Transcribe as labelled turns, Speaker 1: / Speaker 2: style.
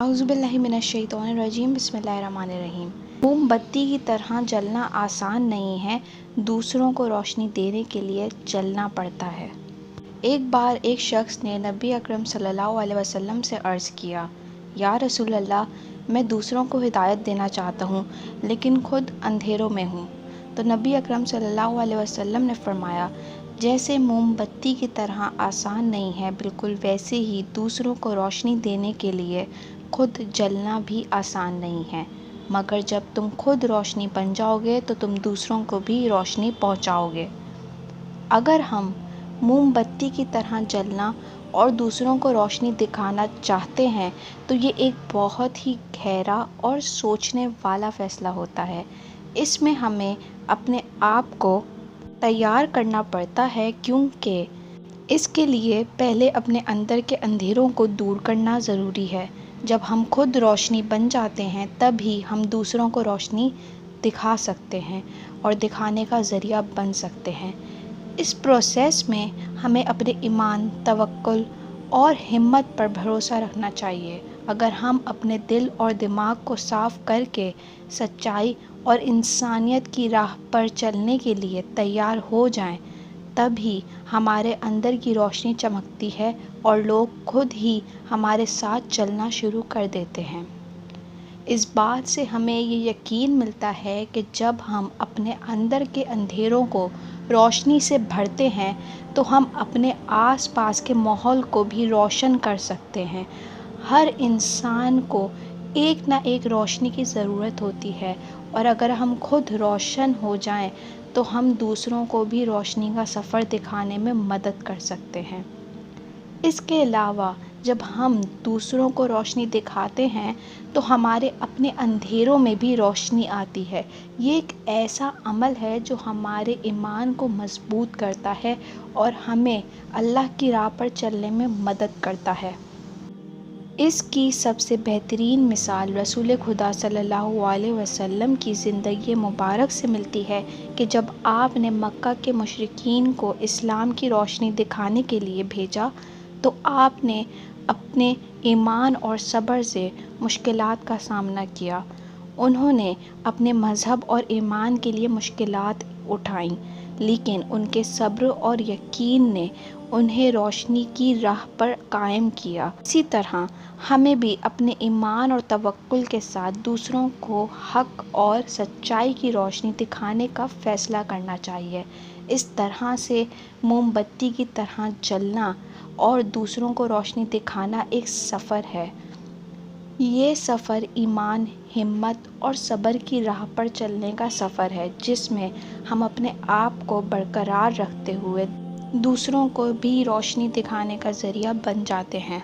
Speaker 1: اعوذ باللہ من الشیطان الرجیم، بسم اللہ الرحمن الرحیم۔ موم بتی کی طرح جلنا آسان نہیں ہے، دوسروں کو روشنی دینے کے لیے جلنا پڑتا ہے۔ ایک بار ایک شخص نے نبی اکرم صلی اللہ علیہ وسلم سے عرض کیا، یا رسول اللہ، میں دوسروں کو ہدایت دینا چاہتا ہوں لیکن خود اندھیروں میں ہوں۔ تو نبی اکرم صلی اللہ علیہ وسلم نے فرمایا، جیسے موم بتی کی طرح آسان نہیں ہے، بالکل ویسے ہی دوسروں کو روشنی دینے کے لیے خود جلنا بھی آسان نہیں ہے، مگر جب تم خود روشنی بن جاؤ گے تو تم دوسروں کو بھی روشنی پہنچاؤ گے۔ اگر ہم موم بتی کی طرح جلنا اور دوسروں کو روشنی دکھانا چاہتے ہیں تو یہ ایک بہت ہی گہرا اور سوچنے والا فیصلہ ہوتا ہے۔ اس میں ہمیں اپنے آپ کو تیار کرنا پڑتا ہے، کیونکہ اس کے لیے پہلے اپنے اندر کے اندھیروں کو دور کرنا ضروری ہے۔ جب ہم خود روشنی بن جاتے ہیں تب ہی ہم دوسروں کو روشنی دکھا سکتے ہیں اور دکھانے کا ذریعہ بن سکتے ہیں۔ اس پروسیس میں ہمیں اپنے ایمان، توکل اور ہمت پر بھروسہ رکھنا چاہیے۔ اگر ہم اپنے دل اور دماغ کو صاف کر کے سچائی اور انسانیت کی راہ پر چلنے کے لیے تیار ہو جائیں، تب ہی ہمارے اندر کی روشنی چمکتی ہے اور لوگ خود ہی ہمارے ساتھ چلنا شروع کر دیتے ہیں۔ اس بات سے ہمیں یہ یقین ملتا ہے کہ جب ہم اپنے اندر کے اندھیروں کو روشنی سے بھرتے ہیں تو ہم اپنے آس پاس کے ماحول کو بھی روشن کر سکتے ہیں۔ ہر انسان کو ایک نہ ایک روشنی کی ضرورت ہوتی ہے، اور اگر ہم خود روشن ہو جائیں تو ہم دوسروں کو بھی روشنی کا سفر دکھانے میں مدد کر سکتے ہیں۔ اس کے علاوہ جب ہم دوسروں کو روشنی دکھاتے ہیں تو ہمارے اپنے اندھیروں میں بھی روشنی آتی ہے۔ یہ ایک ایسا عمل ہے جو ہمارے ایمان کو مضبوط کرتا ہے اور ہمیں اللہ کی راہ پر چلنے میں مدد کرتا ہے۔ اس کی سب سے بہترین مثال رسول خدا صلی اللہ علیہ وسلم کی زندگی مبارک سے ملتی ہے کہ جب آپ نے مکہ کے مشرکین کو اسلام کی روشنی دکھانے کے لیے بھیجا تو آپ نے اپنے ایمان اور صبر سے مشکلات کا سامنا کیا۔ انہوں نے اپنے مذہب اور ایمان کے لیے مشکلات اٹھائیں، لیکن ان کے صبر اور یقین نے انہیں روشنی کی راہ پر قائم کیا۔ اسی طرح ہمیں بھی اپنے ایمان اور توکل کے ساتھ دوسروں کو حق اور سچائی کی روشنی دکھانے کا فیصلہ کرنا چاہیے۔ اس طرح سے موم بتی کی طرح جلنا اور دوسروں کو روشنی دکھانا ایک سفر ہے۔ یہ سفر ایمان، ہمت اور صبر کی راہ پر چلنے کا سفر ہے، جس میں ہم اپنے آپ کو برقرار رکھتے ہوئے دوسروں کو بھی روشنی دکھانے کا ذریعہ بن جاتے ہیں۔